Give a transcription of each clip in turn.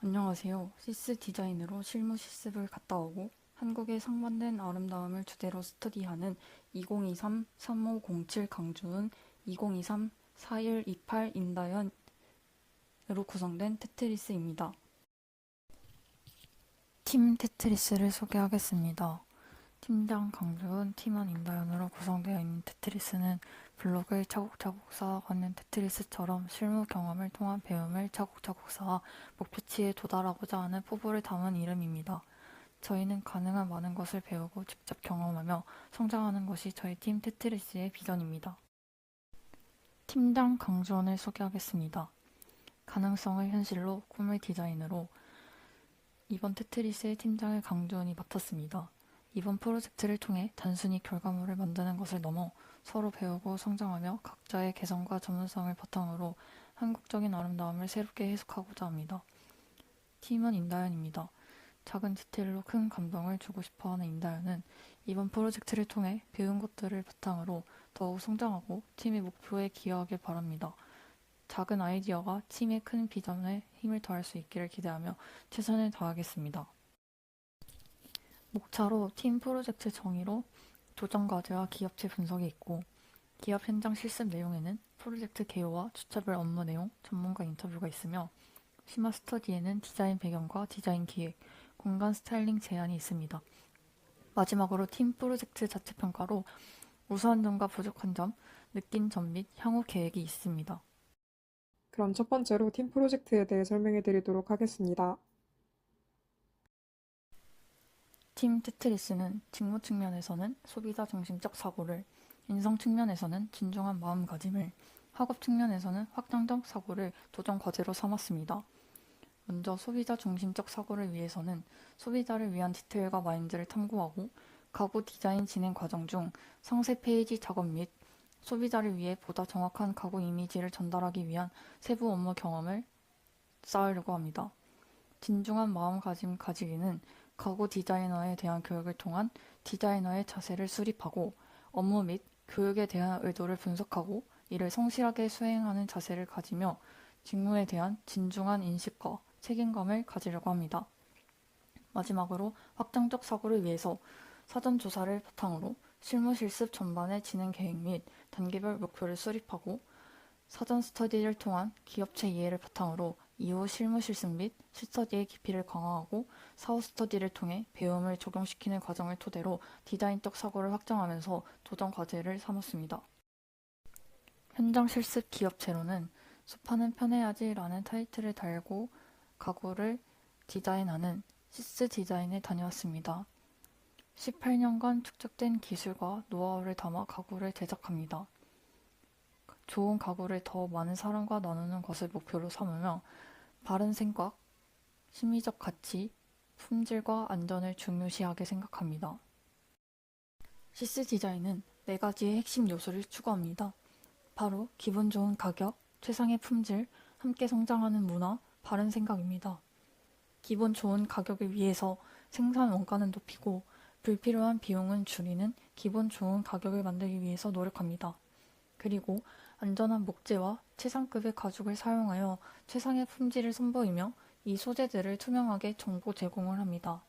안녕하세요. 시스 디자인으로 실무 실습을 갔다 오고 한국의 상반된 아름다움을 주제로 스터디하는 2023-3507 강주은 2023-4128 임다연으로 구성된 테트리스입니다. 팀 테트리스를 소개하겠습니다. 팀장 강주은, 팀원 임다연으로 구성되어 있는 테트리스는 블록을 차곡차곡 쌓아가는 테트리스처럼 실무 경험을 통한 배움을 차곡차곡 쌓아 목표치에 도달하고자 하는 포부를 담은 이름입니다. 저희는 가능한 많은 것을 배우고 직접 경험하며 성장하는 것이 저희 팀 테트리스의 비전입니다. 팀장 강주원을 소개하겠습니다. 가능성을 현실로, 꿈을 디자인으로 이번 테트리스의 팀장을 강주원이 맡았습니다. 이번 프로젝트를 통해 단순히 결과물을 만드는 것을 넘어 서로 배우고 성장하며 각자의 개성과 전문성을 바탕으로 한국적인 아름다움을 새롭게 해석하고자 합니다. 팀은 임다연입니다. 작은 디테일로 큰 감동을 주고 싶어하는 임다연은 이번 프로젝트를 통해 배운 것들을 바탕으로 더욱 성장하고 팀의 목표에 기여하길 바랍니다. 작은 아이디어가 팀의 큰 비전에 힘을 더할 수 있기를 기대하며 최선을 다하겠습니다. 목차로 팀 프로젝트 정의로 도전 과제와 기업체 분석이 있고 기업 현장 실습 내용에는 프로젝트 개요와 주차별 업무 내용, 전문가 인터뷰가 있으며 심화 스터디에는 디자인 배경과 디자인 기획, 공간 스타일링 제안이 있습니다. 마지막으로 팀 프로젝트 자체 평가로 우수한 점과 부족한 점, 느낀 점 및 향후 계획이 있습니다. 그럼 첫 번째로 팀 프로젝트에 대해 설명해 드리도록 하겠습니다. 팀 테트리스는 직무 측면에서는 소비자 중심적 사고를, 인성 측면에서는 진중한 마음가짐을, 학업 측면에서는 확장적 사고를 도전 과제로 삼았습니다. 먼저 소비자 중심적 사고를 위해서는 소비자를 위한 디테일과 마인드를 탐구하고 가구 디자인 진행 과정 중 상세 페이지 작업 및 소비자를 위해 보다 정확한 가구 이미지를 전달하기 위한 세부 업무 경험을 쌓으려고 합니다. 진중한 마음가짐 가지기는 가구 디자이너에 대한 교육을 통한 디자이너의 자세를 수립하고 업무 및 교육에 대한 의도를 분석하고 이를 성실하게 수행하는 자세를 가지며 직무에 대한 진중한 인식과 책임감을 가지려고 합니다. 마지막으로 확장적 사고를 위해서 사전 조사를 바탕으로 실무 실습 전반의 진행 계획 및 단계별 목표를 수립하고 사전 스터디를 통한 기업체 이해를 바탕으로 이후 실무 실습 및 실스터디의 깊이를 강화하고 사후 스터디를 통해 배움을 적용시키는 과정을 토대로 디자인적 사고를 확장하면서 도전 과제를 삼았습니다. 현장 실습 기업체로는 소파는 편해야지라는 타이틀을 달고 가구를 디자인하는 시스 디자인에 다녀왔습니다. 18년간 축적된 기술과 노하우를 담아 가구를 제작합니다. 좋은 가구를 더 많은 사람과 나누는 것을 목표로 삼으며 바른 생각, 심리적 가치, 품질과 안전을 중요시하게 생각합니다. 시스 디자인은 4가지의 핵심 요소를 추구합니다. 바로 기분 좋은 가격, 최상의 품질, 함께 성장하는 문화, 바른 생각입니다. 기본 좋은 가격을 위해서 생산 원가는 높이고 불필요한 비용은 줄이는 기본 좋은 가격을 만들기 위해서 노력합니다. 그리고 안전한 목재와 최상급의 가죽을 사용하여 최상의 품질을 선보이며 이 소재들을 투명하게 정보 제공을 합니다.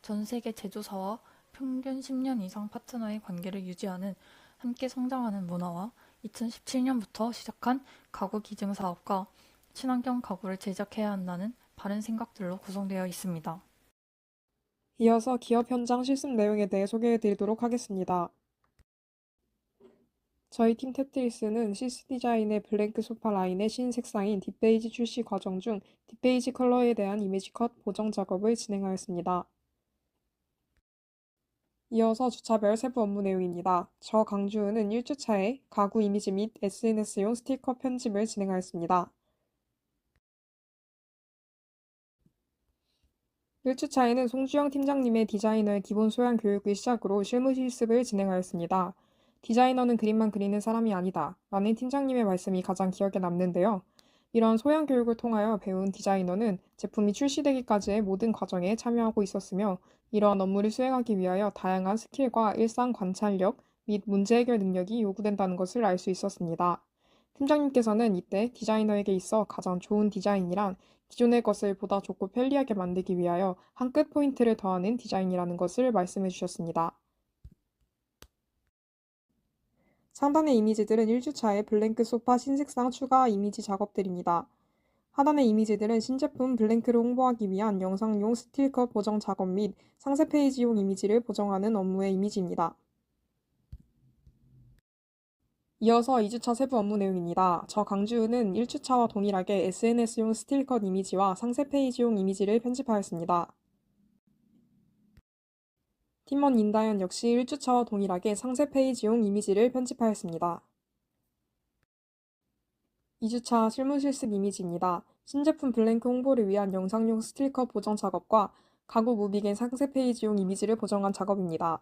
전 세계 제조사와 평균 10년 이상 파트너의 관계를 유지하는 함께 성장하는 문화와 2017년부터 시작한 가구 기증 사업과 친환경 가구를 제작해야 한다는 바른 생각들로 구성되어 있습니다. 이어서 기업 현장 실습 내용에 대해 소개해 드리도록 하겠습니다. 저희 팀 테트리스는 시스 디자인의 블랭크 소파 라인의 신색상인 뒷페이지 출시 과정 중 뒷페이지 컬러에 대한 이미지 컷 보정 작업을 진행하였습니다. 이어서 주차별 세부 업무 내용입니다. 저 강주은은 1주차에 가구 이미지 및 SNS용 스티커 편집을 진행하였습니다. 1주차에는 송주영 팀장님의 디자이너의 기본 소양 교육을 시작으로 실무 실습을 진행하였습니다. 디자이너는 그림만 그리는 사람이 아니다 라는 팀장님의 말씀이 가장 기억에 남는데요. 이런 소양 교육을 통하여 배운 디자이너는 제품이 출시되기까지의 모든 과정에 참여하고 있었으며 이러한 업무를 수행하기 위하여 다양한 스킬과 일상 관찰력 및 문제 해결 능력이 요구된다는 것을 알 수 있었습니다. 팀장님께서는 이때 디자이너에게 있어 가장 좋은 디자인이란 기존의 것을 보다 좋고 편리하게 만들기 위하여 한 끗 포인트를 더하는 디자인이라는 것을 말씀해 주셨습니다. 상단의 이미지들은 1주차의 블랭크 소파 신색상 추가 이미지 작업들입니다. 하단의 이미지들은 신제품 블랭크를 홍보하기 위한 영상용 스틸컷 보정 작업 및 상세 페이지용 이미지를 보정하는 업무의 이미지입니다. 이어서 2주차 세부 업무 내용입니다. 저 강주은은 1주차와 동일하게 SNS용 스틸컷 이미지와 상세 페이지용 이미지를 편집하였습니다. 팀원 인다연 역시 1주차와 동일하게 상세 페이지용 이미지를 편집하였습니다. 2주차 실무 실습 이미지입니다. 신제품 블랭크 홍보를 위한 영상용 스틸컷 보정 작업과 가구 무비겐 상세 페이지용 이미지를 보정한 작업입니다.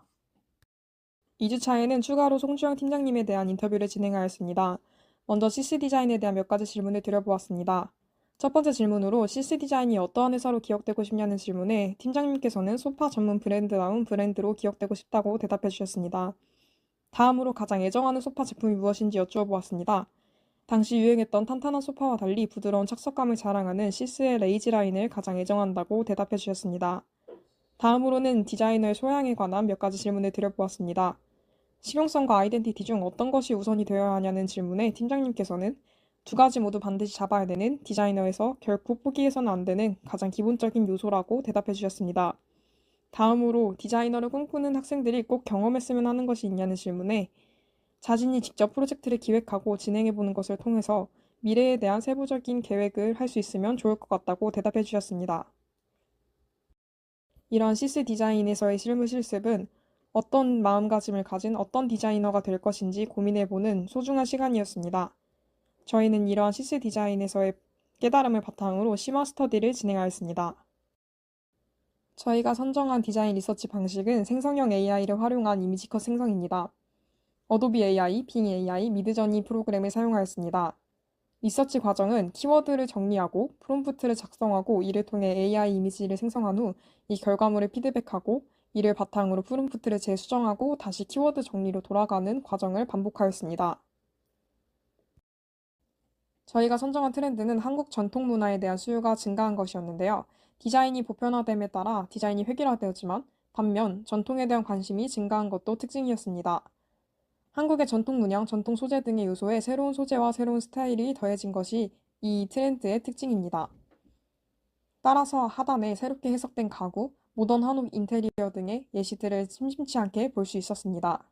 2주차에는 추가로 송주영 팀장님에 대한 인터뷰를 진행하였습니다. 먼저 CC 디자인에 대한 몇 가지 질문을 드려보았습니다. 첫 번째 질문으로 CC 디자인이 어떠한 회사로 기억되고 싶냐는 질문에 팀장님께서는 소파 전문 브랜드다운 브랜드로 기억되고 싶다고 대답해 주셨습니다. 다음으로 가장 애정하는 소파 제품이 무엇인지 여쭈어 보았습니다. 당시 유행했던 탄탄한 소파와 달리 부드러운 착석감을 자랑하는 시스의 레이지 라인을 가장 애정한다고 대답해 주셨습니다. 다음으로는 디자이너의 소양에 관한 몇 가지 질문을 드려보았습니다. 실용성과 아이덴티티 중 어떤 것이 우선이 되어야 하냐는 질문에 팀장님께서는 두 가지 모두 반드시 잡아야 되는 디자이너에서 결코 포기해서는 안 되는 가장 기본적인 요소라고 대답해 주셨습니다. 다음으로 디자이너를 꿈꾸는 학생들이 꼭 경험했으면 하는 것이 있냐는 질문에 자신이 직접 프로젝트를 기획하고 진행해보는 것을 통해서 미래에 대한 세부적인 계획을 할 수 있으면 좋을 것 같다고 대답해 주셨습니다. 이러한 시스 디자인에서의 실무 실습은 어떤 마음가짐을 가진 어떤 디자이너가 될 것인지 고민해보는 소중한 시간이었습니다. 저희는 이러한 시스 디자인에서의 깨달음을 바탕으로 심화 스터디를 진행하였습니다. 저희가 선정한 디자인 리서치 방식은 생성형 AI를 활용한 이미지 컷 생성입니다. 어도비 AI, 빙 AI, 미드저니 프로그램을 사용하였습니다. 리서치 과정은 키워드를 정리하고 프롬프트를 작성하고 이를 통해 AI 이미지를 생성한 후 이 결과물을 피드백하고 이를 바탕으로 프롬프트를 재수정하고 다시 키워드 정리로 돌아가는 과정을 반복하였습니다. 저희가 선정한 트렌드는 한국 전통 문화에 대한 수요가 증가한 것이었는데요. 디자인이 보편화됨에 따라 디자인이 획일화되었지만 반면 전통에 대한 관심이 증가한 것도 특징이었습니다. 한국의 전통 문양, 전통 소재 등의 요소에 새로운 소재와 새로운 스타일이 더해진 것이 이 트렌드의 특징입니다. 따라서 하단에 새롭게 해석된 가구, 모던 한옥 인테리어 등의 예시들을 심심치 않게 볼 수 있었습니다.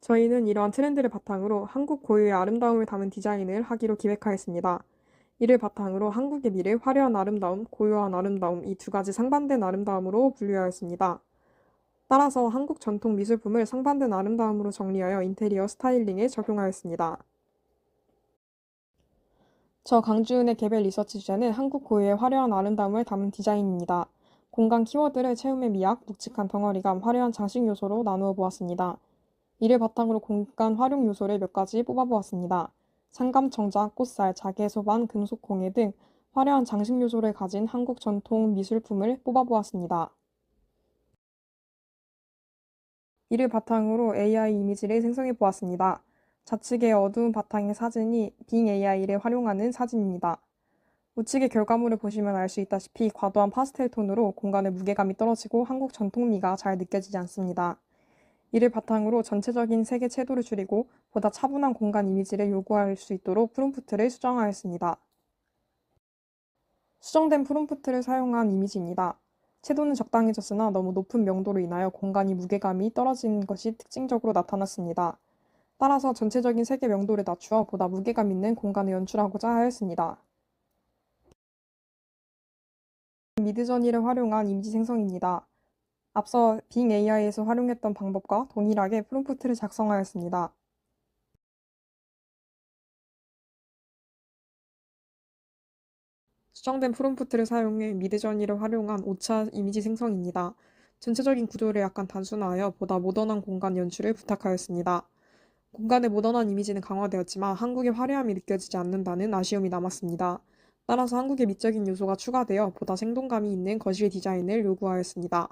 저희는 이러한 트렌드를 바탕으로 한국 고유의 아름다움을 담은 디자인을 하기로 기획하였습니다. 이를 바탕으로 한국의 미를 화려한 아름다움, 고요한 아름다움 이 두 가지 상반된 아름다움으로 분류하였습니다. 따라서 한국 전통 미술품을 상반된 아름다움으로 정리하여 인테리어 스타일링에 적용하였습니다. 저 강주은의 개별 리서치 주제는 한국 고유의 화려한 아름다움을 담은 디자인입니다. 공간 키워드를 체험의 미학, 묵직한 덩어리감, 화려한 장식 요소로 나누어 보았습니다. 이를 바탕으로 공간 활용 요소를 몇 가지 뽑아보았습니다. 상감청자, 꽃살, 자개소반, 금속공예 등 화려한 장식 요소를 가진 한국 전통 미술품을 뽑아보았습니다. 이를 바탕으로 AI 이미지를 생성해 보았습니다. 좌측의 어두운 바탕의 사진이 빙 AI를 활용하는 사진입니다. 우측의 결과물을 보시면 알 수 있다시피 과도한 파스텔 톤으로 공간의 무게감이 떨어지고 한국 전통미가 잘 느껴지지 않습니다. 이를 바탕으로 전체적인 색의 채도를 줄이고 보다 차분한 공간 이미지를 요구할 수 있도록 프롬프트를 수정하였습니다. 수정된 프롬프트를 사용한 이미지입니다. 채도는 적당해졌으나 너무 높은 명도로 인하여 공간이 무게감이 떨어진 것이 특징적으로 나타났습니다. 따라서 전체적인 색의 명도를 낮추어 보다 무게감 있는 공간을 연출하고자 하였습니다. 미드저니를 활용한 이미지 생성입니다. 앞서 빙 AI에서 활용했던 방법과 동일하게 프롬프트를 작성하였습니다. 수정된 프롬프트를 사용해 미드저니를 활용한 5차 이미지 생성입니다. 전체적인 구조를 약간 단순화하여 보다 모던한 공간 연출을 부탁하였습니다. 공간의 모던한 이미지는 강화되었지만 한국의 화려함이 느껴지지 않는다는 아쉬움이 남았습니다. 따라서 한국의 미적인 요소가 추가되어 보다 생동감이 있는 거실 디자인을 요구하였습니다.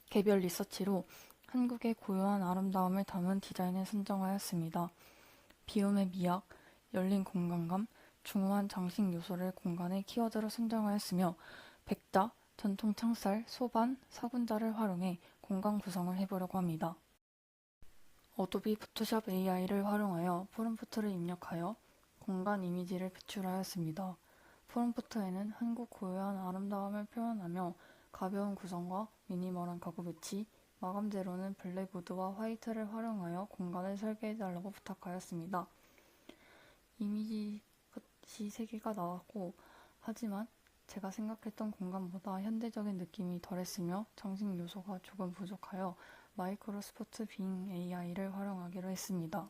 개별 리서치로 한국의 고유한 아름다움을 담은 디자인을 선정하였습니다. 비움의 미학, 열린 공간감, 중후한 장식 요소를 공간의 키워드로 선정하였으며 백자, 전통 창살, 소반, 사군자를 활용해 공간 구성을 해보려고 합니다. 어도비 포토샵 AI를 활용하여 프롬프트를 입력하여 공간 이미지를 배출하였습니다. 프롬프트에는 한국 고유한 아름다움을 표현하며 가벼운 구성과 미니멀한 가구 배치, 마감 재료는 블랙우드와 화이트를 활용하여 공간을 설계해달라고 부탁하였습니다. 이미지 컷이 3개가 나왔고, 하지만 제가 생각했던 공간보다 현대적인 느낌이 덜했으며 장식 요소가 조금 부족하여 마이크로소프트 빙 AI를 활용하기로 했습니다.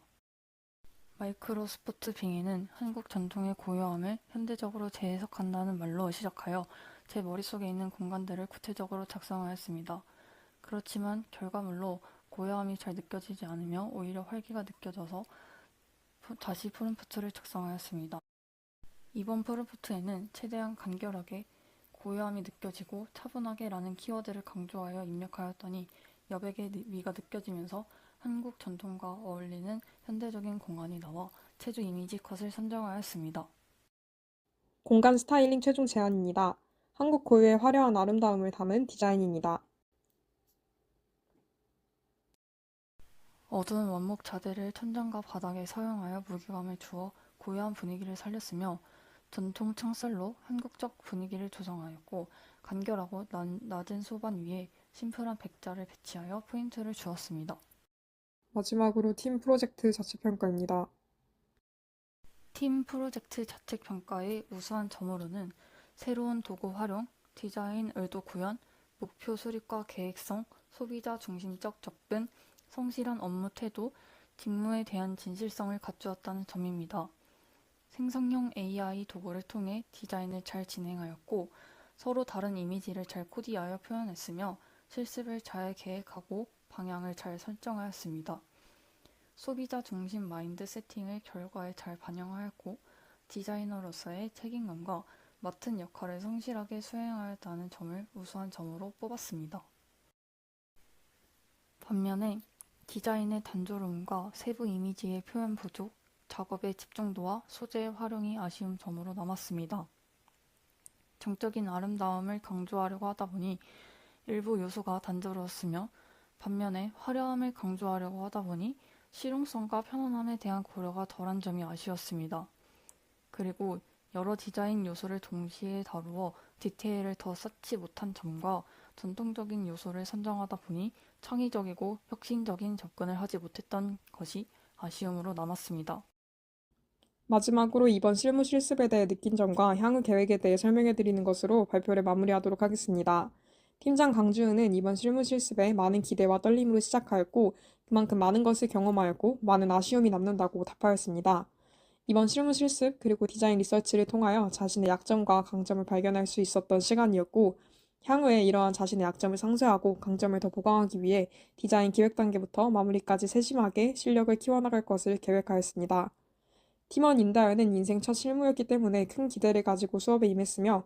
마이크로소프트 빙에는 한국 전통의 고유함을 현대적으로 재해석한다는 말로 시작하여 제 머릿속에 있는 공간들을 구체적으로 작성하였습니다. 그렇지만 결과물로 고요함이 잘 느껴지지 않으며 오히려 활기가 느껴져서 다시 프롬프트를 작성하였습니다. 이번 프롬프트에는 최대한 간결하게 고요함이 느껴지고 차분하게 라는 키워드를 강조하여 입력하였더니 여백의 미가 느껴지면서 한국 전통과 어울리는 현대적인 공간이 나와 체조 이미지 컷을 선정하였습니다. 공간 스타일링 최종 제안입니다. 한국 고유의 화려한 아름다움을 담은 디자인입니다. 어두운 원목 자재를 천장과 바닥에 사용하여 무게감을 주어 고요한 분위기를 살렸으며 전통 창살로 한국적 분위기를 조성하였고 간결하고 낮은 소반 위에 심플한 백자를 배치하여 포인트를 주었습니다. 마지막으로 팀 프로젝트 자체평가입니다. 팀 프로젝트 자책 평가의 우수한 점으로는 새로운 도구 활용, 디자인 의도 구현, 목표 수립과 계획성, 소비자 중심적 접근, 성실한 업무 태도, 직무에 대한 진실성을 갖추었다는 점입니다. 생성형 AI 도구를 통해 디자인을 잘 진행하였고 서로 다른 이미지를 잘 코디하여 표현했으며 실습을 잘 계획하고 방향을 잘 설정하였습니다. 소비자 중심 마인드 세팅을 결과에 잘 반영하였고 디자이너로서의 책임감과 맡은 역할을 성실하게 수행하였다는 점을 우수한 점으로 뽑았습니다. 반면에 디자인의 단조로움과 세부 이미지의 표현 부족, 작업의 집중도와 소재의 활용이 아쉬운 점으로 남았습니다. 정적인 아름다움을 강조하려고 하다 보니 일부 요소가 단조로웠으며 반면에 화려함을 강조하려고 하다 보니 실용성과 편안함에 대한 고려가 덜한 점이 아쉬웠습니다. 그리고 여러 디자인 요소를 동시에 다루어 디테일을 더 쌓지 못한 점과 전통적인 요소를 선정하다 보니 창의적이고 혁신적인 접근을 하지 못했던 것이 아쉬움으로 남았습니다. 마지막으로 이번 실무 실습에 대해 느낀 점과 향후 계획에 대해 설명해드리는 것으로 발표를 마무리하도록 하겠습니다. 팀장 강주은은 이번 실무 실습에 많은 기대와 떨림으로 시작하였고 그만큼 많은 것을 경험하였고 많은 아쉬움이 남는다고 답하였습니다. 이번 실무 실습 그리고 디자인 리서치를 통하여 자신의 약점과 강점을 발견할 수 있었던 시간이었고 향후에 이러한 자신의 약점을 상쇄하고 강점을 더 보강하기 위해 디자인 기획 단계부터 마무리까지 세심하게 실력을 키워나갈 것을 계획하였습니다. 팀원 임다현은 인생 첫 실무였기 때문에 큰 기대를 가지고 수업에 임했으며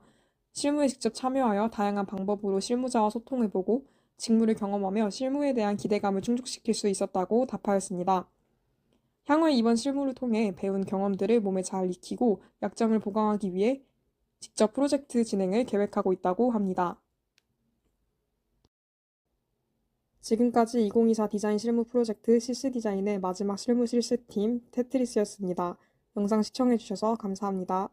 실무에 직접 참여하여 다양한 방법으로 실무자와 소통해보고 직무를 경험하며 실무에 대한 기대감을 충족시킬 수 있었다고 답하였습니다. 향후에 이번 실무를 통해 배운 경험들을 몸에 잘 익히고 약점을 보강하기 위해 직접 프로젝트 진행을 계획하고 있다고 합니다. 지금까지 2024 디자인 실무 프로젝트 실스 디자인의 마지막 실무 실습팀 테트리스였습니다. 영상 시청해주셔서 감사합니다.